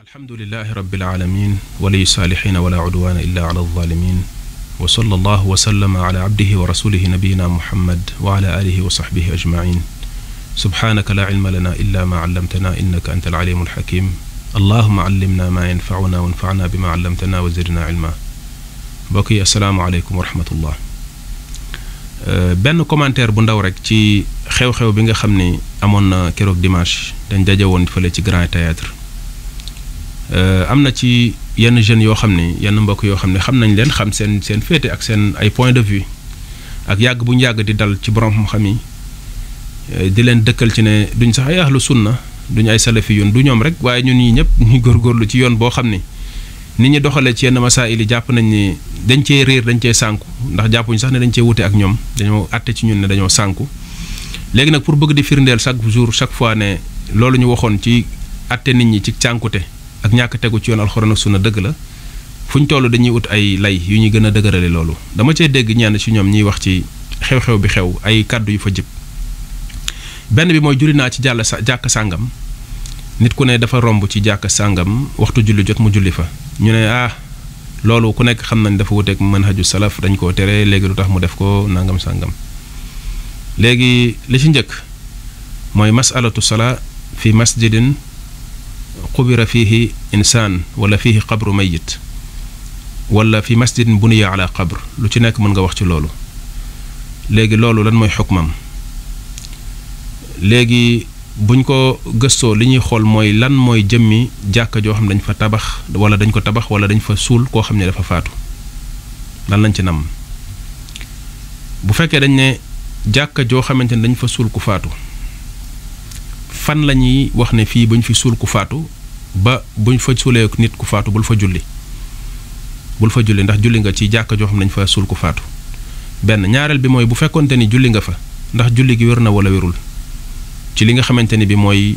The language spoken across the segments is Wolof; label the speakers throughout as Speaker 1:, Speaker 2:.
Speaker 1: alhamdulillahi rabbil alamin waliy saalihiina wala udwaana illa ala alzalimin wa sallallahu wa sallama ala abdihi wa rasulihi nabiyina muhammad wa ala alihi wa sahbihi ajmain subhanaka la ilma lana illa ma allamtana innaka anta alalimu alhakim allahuma allimna ma yanfauna wa anfana bima allamtana wa zidna ilma. mbokk yi assalaamu aleykum wa rahmatullah. benn commentaire bu ndaw rek ci xew-xew bi nga xam ni amoon na keroog dimanche dañ daje woon fële ci Grand Théâtre. am na ci yenn jeunes yoo xam ne yenn mbokk yoo xam ne xam nañ leen xam seen féete ak seen ay point de vue ak yàgg bu ñu yàgg di dal ci borom xam-xam yi di leen dëkkal ci ne duñ sax ay ahlu sunna duñ ay salafi yoon du ñoom rek waaye ñun ñii ñëpp ñuy góorgóorlu ci yoon boo xam ni nit ñi doxalee ci yenn masaa'il yi jàpp nañ ni dañ cee réer dañ cee sànku ndax jàppuñ sax ne dañ cee wute ak ñoom dañoo àtte ci ñun ne dañoo sànku. léegi nag pour bëgg di firndeel chaque jour chaque fois ne loolu ñu waxoon ci àtte nit ñi ci cànkute ak ñàkk tegu ci yoon alxuraan ak sunna dëgg la fu ñu toll dañuy ut ay lay yu ñuy gën a dëgërale loolu dama cee dégg ñenn ci ñoom ñuy wax ci xew-xew bi xew ay kàddu yu fa jib benn bi mooy julli naa ci jàkk sàngam nit ku ne dafa romb ci jàkk sàngam waxtu julli jot mu julli fa ñu ne loolu ku nekk xam nañ dafa wuteeg manhaju salaf dañ koo tere léegi lu tax mu def ko nangam sàngam. léegi li ci njëkk mooy masalatu salaa fi masjidin qubira fihi insaan wala fihi qabru mayit wala fi masjidin buniya ala qabr lu ci nekk mën nga wax ci loolu. léegi loolu lan mooy xukmam léegi buñ ko gëstoo li ñuy xool mooy lan mooy jëmmi jàkka joo xam dañ fa tabax wala dañ ko tabax wala dañ fa suul koo xam ne dafa faatu lan lañ ci nam. bu fekkee dañ ne jàkka joo xamante ne dañ fa suul ku faatu fan la ñuy wax ne fii buñ fi suul ku faatu ba buñ fa suulee nit ku faatu bul fa julli ndax julli nga ci jàkka joo xam ne dañ fa suul ku faatu. benn ñaareel bi mooy bu fekkonte ni julli nga fa ndax julli gi wér na wala wérul ci li nga xamante ni bi mooy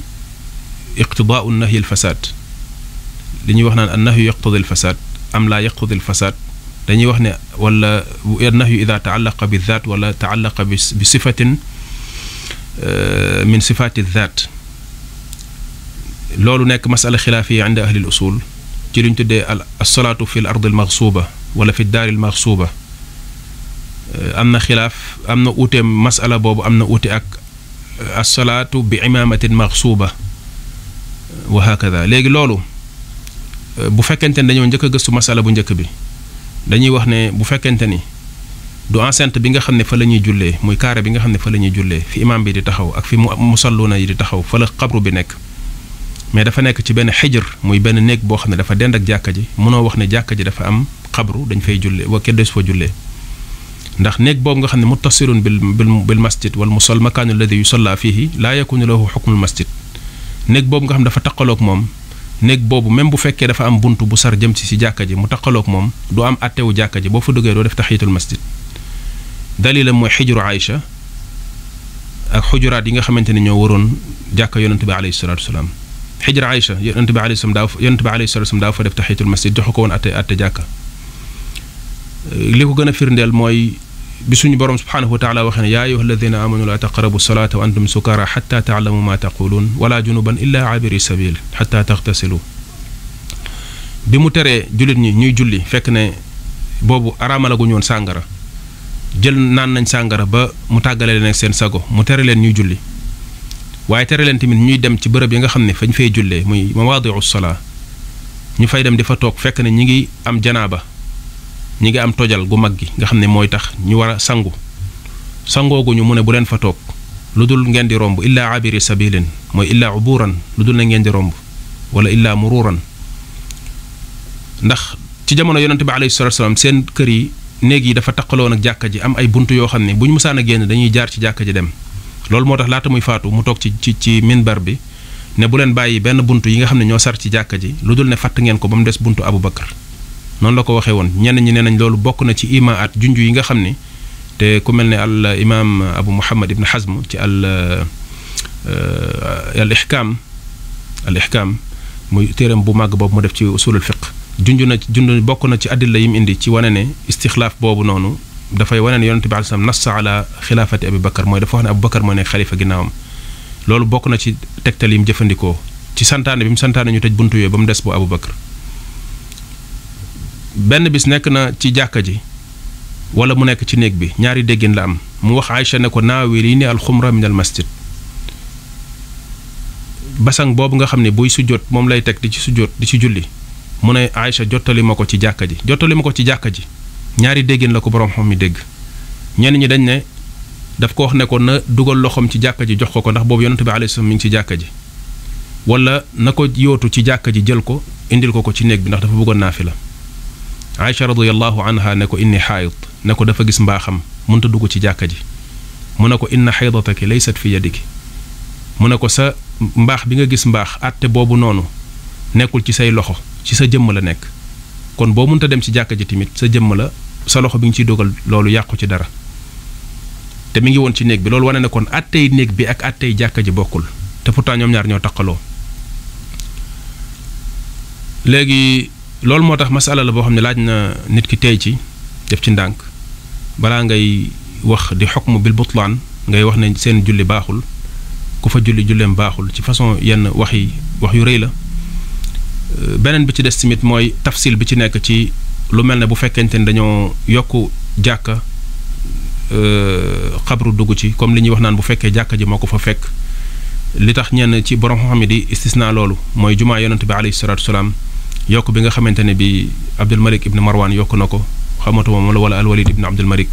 Speaker 1: iqtidaau nahyi al fasaad li ñuy wax naan an nahyu yaqtadi al fasaad am laa yaqtadi al fasaad dañuy wax ne wala an nahyu ida taallaqa bi daat wala taallaqa bi sifatin min sifaati daat loolu nekk masala xilaafiya inda ahli al usul ci li ñu tuddee alsalaatu fi l ard al maxsuuba wala fi daari al maxsuuba am na xilaaf am na uute masala boobu am na uute ak alsalaatu bi imaamatin maxsuuba wa hakada. léegi loolu bu fekkente ne dañoo njëkk a gëstu masala bu njëkk bi dañuy wax ne bu fekkente ni du enceinte bi nga xam ne fa la ñuy jullee muy carré bi nga xam ne fa la ñuy jullee fi imaam bi di taxaw ak fi musalluuna yi di taxaw fa la xabru bi nekk mais dafa nekk ci benn xijr muy benn néeg boo xam ne dafa dend ak jàkka ji mënoo wax ne jàkka ji dafa am xabru dañ fay jullee wa kenn des fa jullee ndax néeg boobu nga xam ne muttasilun bil masjid wal musal makaanu alladi yusalla fihi laa yakunu lahu xukmul masjid néeg boobu nga xam ne dafa taqaloog moom néeg boobu même bu fekkee dafa am bunt bu sar jëm si jàkka ji mu taqaloog moom du am attewu jàkka ji boo fa duggee doo def taxiyatul masjid. dalilam mooy xijru Aïcha ak xujuraat yi nga xamante ne ñoo waroon jàkka yonent bi alayhi salaatu wasalaam. xijru Aïcha yonent bi alayhi salaatu wasalaam daaw fa def taxiyatul masjid joxu ko woon atte jàkka. li ko gën a firndeel mooy bi suñu borom subhaanahu wa taala waxee ne yaa ayyuha alladina amanu laa taqrabu salaata wa antum sukara xatta taalamu ma taquluun wala junuban illa abiri sabil xatta taxtasilu. bi mu teree jullit ñi ñuy julli fekk ne boobu araamalaguñu woon sàngara jël naan nañ sàngara ba mu tàggale leen ak seen sago mu tere leen ñuy julli waaye tere leen tamit ñuy dem ci bërëb yi nga xam ne fañ fay jullee muy mawaadiu salaa ñu fay dem di fa toog fekk ne ñi ngi am janaaba ñi ngi am tojal gu mag gi nga xam ne mooy tax ñu war a sangooguñu mu ne bu leen fa toog lu dul ngeen di romb illaa abiri sabilin mooy illaa uburan lu dul na ngeen di romb wala illaa mururan. ndax ci jamono yonente bi alayhi salatu wasalaam seen kër yi néeg yi dafa taqaloon ak jàkka ji am ay buntu yoo xam ne bu ñu musaan a génn dañuy jaar ci jàkka ji dem loolu moo tax laata muy faatu mu toog ci minbar bi ne bu leen bàyyi benn buntu yi nga xam ne ñoo sar ci jàkka ji lu dul ne fatt ngeen ko ba mu des buntu Abu Bakar noonu la ko waxee woon. ñenn ñi nee nañ loolu bokk na ci imaat junj yi nga xam ne te ku mel ne al imaam Abu Muhammad ibn Hazm ci al ihkaam muy téeram bu màgg boobu mu def ci usulul fiqh junj bokk na ci addila yi mu indi ci wane ne istixlaaf boobu noonu dafay wane ne yonente bi alayhi salaam nassa ala xilaafati Abi Bakar mooy dafa wax ne Abu Bakar mooy nekk xalifa ginnaawam loolu bokk na ci tegtal yi mu jëfandikoo ci santaane bi mu santaane ñu tëj buntu yooyu ba mu des bu Abu Bakr. benn bis nekk na ci jàkka ji wala mu nekk ci néeg bi ñaari déggin la am mu wax Aïcha ne ko naawili ni alxumra min al masjid. basang boobu nga xam ne buy sujjóot moom lay teg di ci sujjóot di ci julli mu ne Aïcha jottali ma ko ci jàkka ji ñaari déggin la ko borom xam mi dégg. ñenn ñi dañ ne daf ko wax ne ko na dugal loxoom ci jàkka ji jox ko ndax boobu yonent bi alayhi salaam mi ngi ci jàkka ji wala na ko yóotu ci jàkka ji jël ko indil ko ci néeg bi ndax dafa bëggoon naafila. Aïcha radiyallahu anha ne ko inni xaayid ne ko dafa gis mbaaxam mënta dugg ci jàkka ji mu ne ko inna xaydataki laysat fi yadiki mu ne ko sa mbaax bi nga gis mbaax àtte boobu noonu nekkul ci say loxo ci sa jëmm la nekk kon boo mënta dem ci jàkka ji tamit sa jëmm la sa loxo bi nga ciy dogal loolu yàqu ci dara te mi ngi woon ci néeg bi loolu wane ne kon àttey néeg bi ak àttey jàkka ji bokkul te pourtant ñoom ñaar ñoo taqaloo. léegi loolu moo tax masala la boo xam ne laaj na nit ki tey ci def ci ndànk balaa ngay wax di xukmu bil butlaan ngay wax ne seen julli baaxul ku fa julleem baaxul ci façon yenn wax yu rëy la. beneen bi ci des tamit mooy tafsil bi ci nekk ci lu mel ne bu fekkente ni dañoo yokk jàkka xabru dugg ci comme li ñuy wax naan bu fekkee jàkka ji moo ko fa fekk li tax ñenn ci borom xam ne di istisna loolu mooy jumaa yonent bi alayhi salaatu wasalaam yokk bi nga xamante ne bi Abdul Malik ibn Marwan yokk na ko xamatuma moom la wala Alwalid ibn Abdul Malik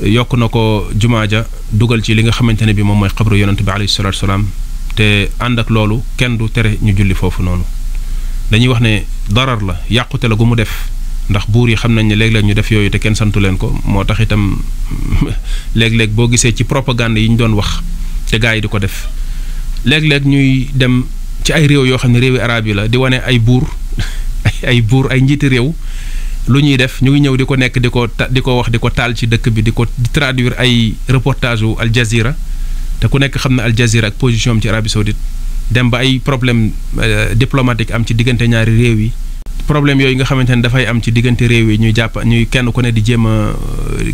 Speaker 1: yokk na ko jumaa ja dugal ci li nga xamante ne bi moom mooy xabru yonent bi alayhi salaatu wasalaam te ànd ak loolu kenn du tere ñu julli foofu noonu dañuy wax ne darar la yàqute la gu mu def ndax buur yi xam nañ ne léeg-léeg ñu def yooyu te kenn santu leen ko moo tax itam léeg-léeg boo gisee ci propagande yi ñu doon wax te gaa yi di ko def léeg-léeg ñuy dem ci ay réew yoo xam ne réewi arab yi la di wane ay buur ay njiiti réew lu ñuy def ñu ngi ñëw di ko nekk di ko wax di ko taal ci dëkk bi di ko traduire ay reportage wu Al Jazeera te ku nekk xam ne Al Jazeera ak position am ci Arabie Saoudite dem ba ay problème diplomatique am ci diggante ñaari réew yi problème yooyu nga xamante ne dafay am ci diggante réew yi ñuy kenn ku ne di jéem a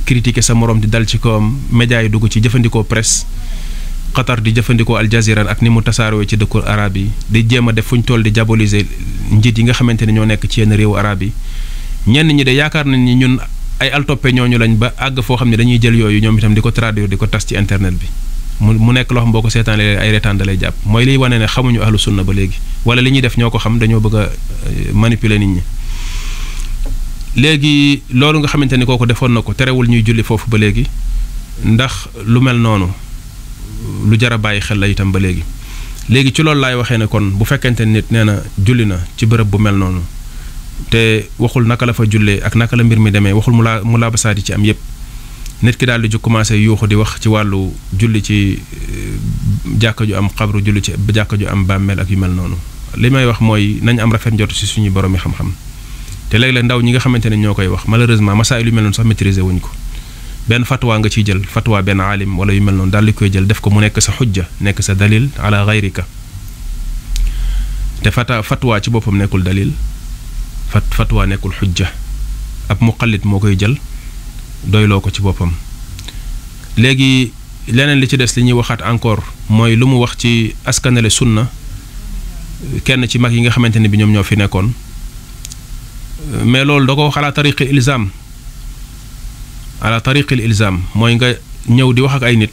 Speaker 1: critiquer sa morom di dal ci kawam médias yi dugg ci jëfandikoo presse Qatar di jëfandikoo Al Jazeera ak ni mu tasaaroo ci dëkku arab yi di jéem a def fu ñu toll di diaboliser njiit yi nga xamante ne ñoo nekk ci yenn réewu arab yi ñenn ñi de yaakaar nañ ni ñun ay altoppe ñooñu lañ ba àgg foo xam ne dañuy jël yooyu ñoom itam di ko traduire di ko tas ci internet bi mu nekk loo xam boo ko seetaanee ay retaan da lay jàpp mooy liy wane ne xamuñu ahlu sunna ba léegi wala li ñuy def ñoo ko xam dañoo bëgg a manipuler nit ñi. léegi loolu nga xamante ni kooku defoon na ko terewul ñuy julli foofu ba léegi ndax lu mel noonu lu jar a bàyyi xel la itam ba léegi ci loolu laay waxee ne kon bu fekkente nit nee na julli na ci bërëb bu mel noonu te waxul naka la fa jullee ak naka la mbir mi demee waxul mu laa basaat yi ci am yépp nit ki daal di jóg commencé yuuxu di wax ci wàllu julli ci jàkka ju am xabru julli ci jàkka ju am bàmmeel ak yu mel noonu li may wax mooy nañ am rafet njort ci suñu borom yi xam-xam te léeg-léeg ndaw ñi nga xamante ne ñoo koy wax malheureusement masaayil yu mel noonu sax maîtriser wuñ ko benn fatwa nga ciy jël fatwa benn aalim wala yu mel noonu daal di koy jël def ko mu nekk sa xujja nekk sa dalil ala gayrika te fatwa ci boppam nekkul dalil fatwa nekkul xujja ab muqallid moo koy jël doyloo ko ci boppam. léegi leneen li ci des li ñuy waxaat encore mooy lu mu wax ci askanale sunna kenn ci mag yi nga xamante ne bi ñoom ñoo fi nekkoon mais loolu da ko wax ala tariqil ilzam mooy nga ñëw di wax ak ay nit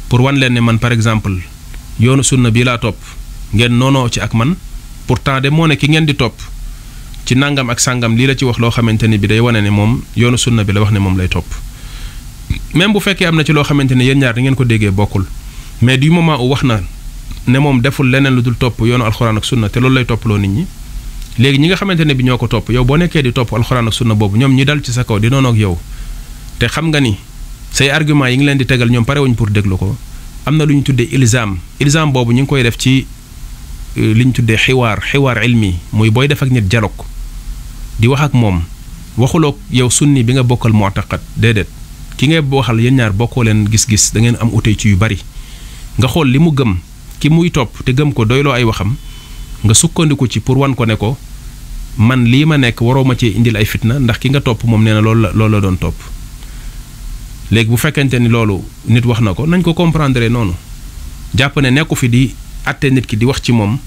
Speaker 1: pour wan leen ne man par exemple yoonu sunna bii laa topp ngeen noonoo ci ak man pourtant de moo ne ki ngeen di topp ci nangam ak sàngam lii la ci wax loo xamante ni bi day wane ne moom yoonu sunna bi la wax ne moom lay topp même bu fekkee am na ci loo xamante ne yéen ñaar da ngeen ko déggee bokkul mais du moment où wax na ne moom deful leneen lu dul topp yoonu alxuraan ak sunna te loolu lay topploo nit ñi léegi ñi nga xamante ne bi ñoo ko topp yow boo nekkee di topp alxuraan ak sunna boobu ñoom ñi dal ci sa kaw di noonu ak yow te xam nga ni say argument yi ngi leen di tegal ñoom pare wuñ pour déglu ko am na lu ñu tuddee ilzam boobu ñu ngi koy def ci li ñu tuddee xiwaar ilmi muy booy def ak nit dialogue di wax ak moom waxuloo yow sunni bi nga bokkal mu'taqad déedéet ki ngay waxal yéen ñaar bokkoo leen gis-gis da ngeen am utey ci yu bari nga xool li mu gëm ki muy topp te gëm ko doyloo ay waxam nga sukkandiku ci pour wan ko ne ko man lii ma nekk waroo ma cee indil ay fitna ndax ki nga topp moom nee na loolu la doon topp léegi bu fekkente ni loolu nit wax na ko nañ ko comprendre noonu jàpp ne nekku fi di atte nit ki di wax ci moom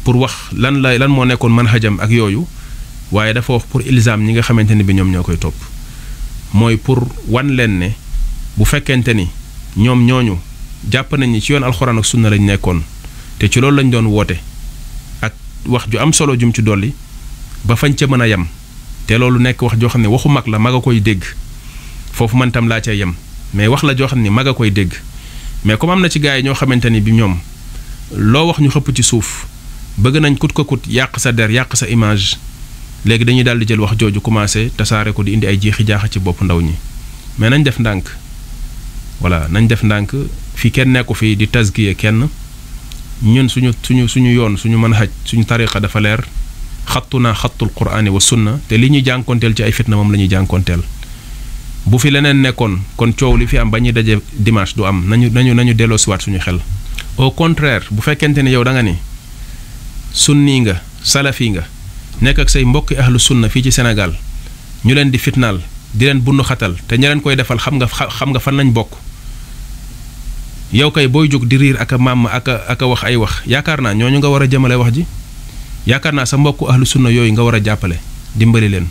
Speaker 1: pour wax lan moo nekkoon manhajam ak yooyu waaye dafa wax pour ilzam ñi nga xamante ni bi ñoom ñoo koy topp mooy pour wan leen ne bu fekkente ni ñoom ñooñu jàpp nañ ni ci yoon alxuraan ak sunna lañ nekkoon te ci loolu lañ doon woote ak wax ju am solo jum ci dolli ba fañ ca mën a yem te loolu nekk wax joo xam ne waxu mag la mag a koy dégg foofu man tam laa cay yem mais wax la joo xam ne mag a koy dégg mais comme am na ci gars yi ñoo xamante ni bi ñoom loo wax ñu xëpp ci suuf bëgg nañ kut ko kut yàq sa der yàq sa image léegi dañuy daal di jël wax jooju commencé tasaare ko di indi ay jeexi jaaxa ci bopp ndaw ñi mais nañ def ndànk voilà nañ def ndànk fi kenn nekku fi di tazkiye kenn ñun suñu yoon suñu manhaj suñu tariqa dafa leer xattuna xattul qur'ani wa sunna te li ñuy jànkonteel ci ay fitna moom la ñuy jànkonteel bu fi leneen nekkoon kon coow li fi am ba ñuy daje dimanche du am nañu delloo siwaat suñu xel au contraire bu fekkente ne yow da nga ni sunni nga salafi nga nekk ak say mbokki ahlu sunna fii ci Sénégal ñu leen di fitnaal di leen bundu xatal te ña leen koy defal xam nga fan lañ bokk yow kay booy jóg di riir ak a maam ak a wax ay wax yaakaar naa ñooñu nga war a jëmale wax ji yaakaar naa sa mbokku ahlu sunna yooyu nga war a jàppale dimbali leen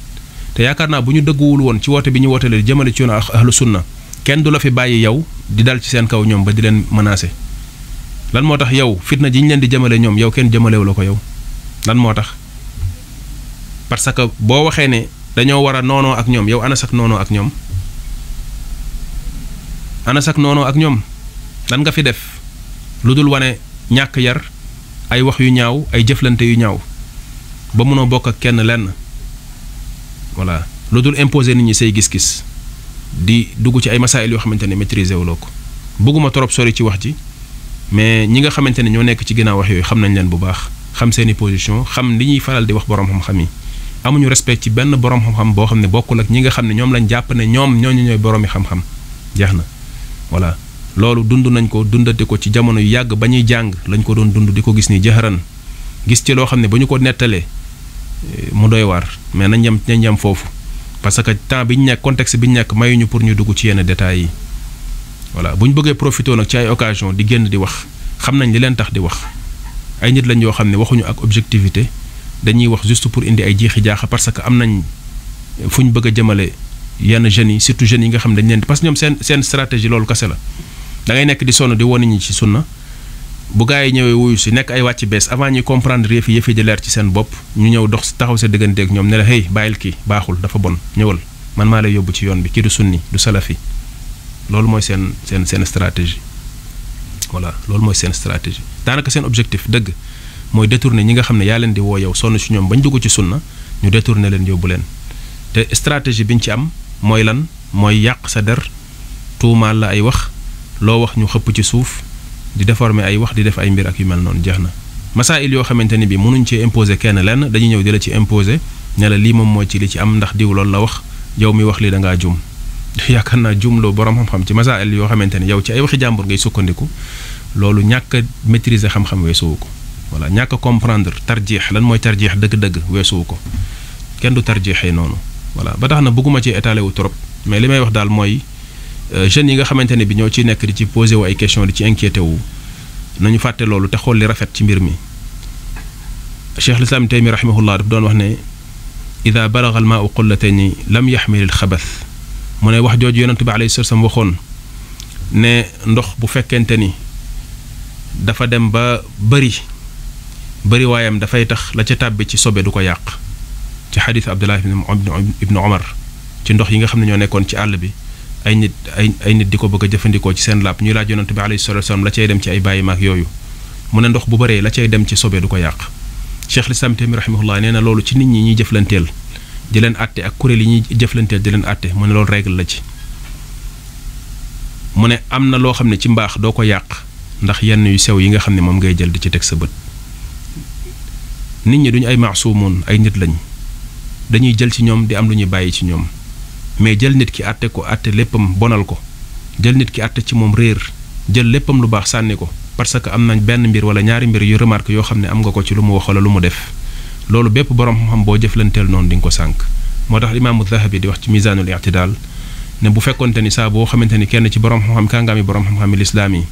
Speaker 1: te yaakaar naa bu ñu dëgguwul woon ci woote bi ñu woote leen jëmale ci yoonu ahlu sunna kenn du la fi bàyyi yow di dal ci seen kaw ñoom ba di leen menacé lan moo tax yow fitna ji ñu leen di jëmale ñoom yow kenn jëmalewu la ko yow lan moo tax parce que boo waxee ne dañoo war a noonoo ak ñoom yow ana sak noonoo ak ñoom lan nga fi def lu dul wane ñàkk yar ay wax yu ñaaw ay jëflante yu ñaaw ba mënoo bokk ak kenn lenn voilà lu dul imposer nit ñi say gis-gis di dugg ci ay masaayil yoo xamante ne maîtriser wuloo ko bëgguma trop sori ci wax ji mais ñi nga xamante ne ñoo nekk ci ginnaaw wax yooyu xam nañ leen bu baax xam seeni position xam li ñuy faral di wax borom xam-xam yi amuñu respect ci benn borom xam-xam boo xam ne bokkul ak ñi nga xam ne ñoom lañ jàpp ne ñooñu ñooy boroomi xam-xam jeex na voilà loolu dund nañ ko dundate ko ci jamono yu yàgg ba ñuy jàng lañ ko doon dund di ko gis ni jaxaran gis ci loo xam ne ba ñu ko nettalee mu doy waar mais nañ yem foofu parce que temps bi ñu nekk contexte bi ñu nekk mayuñu pour ñu dugg ci yenn détails yi voilà bu ñu bëggee profité nag ci ay occasion di génn di wax xam nañ li leen tax di wax ay nit lañ yoo xam ne waxuñu ak objectivité dañuy wax juste pour indi ay jeexi jaaxa parce que am nañ fu ñu bëgg a jëmale yenn jeunes yi surtout jeunes yi nga xam ne dañ leen parce que ñoom seen stratégie loolu kase la da ngay nekk di sonn di wone ñi ci sunna bu gaa yi ñëwee wuyu si nekk ay wàcc bees avant ñuy comprendre yëf yi di leer ci seen bopp ñu ñëw dox taxaw sa digganteeg ñoom ne la hey bàyyil kii baaxul dafa bon ñëwal man maa lay yóbbu ci yoon bi kii du sunni du salafi loolu mooy seen stratégie voilà loolu mooy seen stratégie daanaka seen objectif dëgg mooy détourner ñi nga xam ne yaa leen di woo yow sonn ci ñoom bañ dugg ci sunna ñu détourner leen yóbbu leen te stratégie biñ ci am mooy lan mooy yàq sa der tuumaal la ay wax loo wax ñu xëpp ci suuf di déformer ay wax di def ay mbir ak yu mel noonu jeex na masaayil yoo xamante ni bi mënuñ ci imposer kenn lenn dañuy ñëw di la ci imposer ne la lii moom mooy ci li ci am ndax diw loolu la wax yow mi wax lii da ngaa jum yaakaar naa jumloo borom xam-xam ci masaayil yoo xamante ni yow ci ay waxi jàmbur ngay sukkandiku loolu ñàkk a maîtriser xam-xam weesuwu ko voilà ñàkk a comprendre tarjiix lan mooy tarjiix dëgg-dëgg weesuwu ko kenn du tarjiixee noonu voilà ba tax na bëgguma ci étaler wu trop mais li may wax daal mooy jeunes yi nga xamante ne bi ñoo ciy nekk di ci posé wu ay question di ci inquiété wu nañu fàtte loolu te xool li rafet ci mbir mi Cheikh l'Islam Taymi rahimahullah daf doon wax ne ida balaga al maau qullatayni lam yaxmil al xabath mu ne wax jooju yonent bi alayhi salaam waxoon ne ndox bu fekkente ni dafa dem ba bëri waayam dafay tax la ca tàbbi ci sobe du ko yàq ci xadis Abdullah ibn Omar ci ndox yi nga xam ne ñoo nekkoon ci àll bi ay nit di ko bëgg a jëfandikoo ci seen làpp ñuy laaj yonent bi alayhi salaam la cay dem ci ay bàyyi maak yooyu mu ne ndox bu bëree la cay dem ci sobe du ko yàq Cheikh l'Islam Taymi rahimahullah nee na loolu ci nit ñi ñuy jëflanteel di leen àtte ak kuréel yi ñuy jëflanteel di leen àtte mu ne loolu règle la ci mu ne am na loo xam ne ci mbaax doo ko yàq ndax yenn yu sew yi nga xam ne moom ngay jël di ci teg sa bët nit ñi duñu ay maasumun ay nit lañ dañuy jël ci ñoom di am lu ñuy bàyyi ci ñoom mais jël nit ki àtte ko àtte léppam bonal ko jël nit ki àtte ci moom réer jël léppam lu baax sànni ko parce que am nañ benn mbir wala ñaari mbir yu remarque yoo xam ne am nga ko ci lu mu wax wala lu mu def loolu bépp borom xam-xam boo jëflanteel noonu di nga ko sànk moo tax imaamu Zahabi di wax ci misaanul i'tidaal ne bu fekkonte ni saa boo xamante ni kenn ci borom xam-xam kàngaami borom xam-xam lislaam yi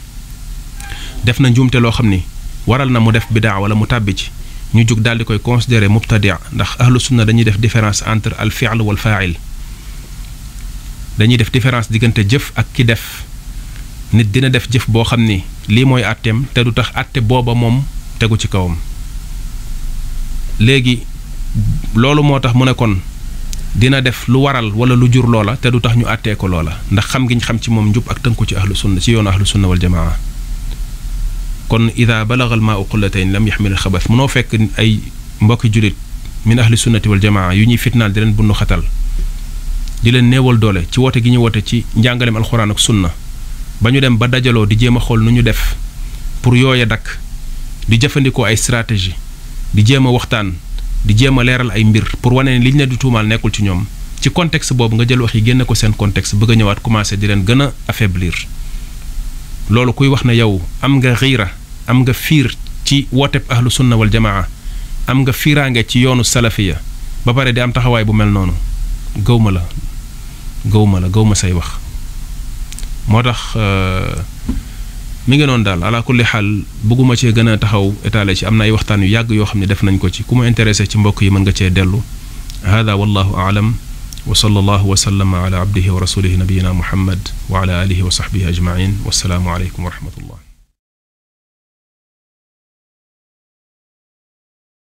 Speaker 1: def na njuumte loo xam ni waral na mu def bidaa wala mu tàbbi ci ñu jug daal di koy considérer mubtadi' ndax ahlu sunna dañuy def différence entre al fi'l wal fa'il dañuy def différence diggante jëf ak ki def nit dina def jëf boo xam ni lii mooy àtteem te du tax àtte booba moom tegu ci kawam léegi loolu moo tax mu ne kon dina def lu waral wala lu jur loola te du tax ñu àttee ko loola ndax xam gi ñu xam ci moom njub ak tënku ci ahlu sunna ci yoonu ahlu sunna wal jamaa kon ida balaga al maau qullatayn lam yaxmil al xabas munoo fekk ay mbokki julit min ahli sunnati wal jamaa yu ñuy fitnaal di leen bundu xatal di leen néewal doole ci woote gi ñu woote ci njàngaleem alxuraan ak sunna ba ñu dem ba dajaloo di jéem a xool nu ñu def pour yooya dakk di jëfandikoo ay stratégie di jéem a waxtaan di jéem a leeral ay mbir pour wane ne liñ ne di tuumaal nekkul ci ñoom ci contexte boobu nga jël wax yi génne ko seen contexte bëgg a ñëwaat commencé di leen gën a affaiblir loolu kuy wax ne yow am nga xiira am nga fiir ci wooteb ahlu sunna wal jamaa am nga fiiraange ci yoonu salafiya ba pare di am taxawaay bu mel noonu gëwma la say wax moo tax mi ngi noonu daal ala kulli xaal bëgguma cee gën a taxaw étalé ci am na ay waxtaan yu yàgg yoo xam ne def nañ ko ci ku mu intéressé ci mbokk yi mën nga cee dellu hada wallahu aalam wa sallallahu wa sallama ala abdihi wa rasulihi nabiyina muhammad wa ala alihi wa sahbihi ajmain wassalaamu aleykum wa rahmatullah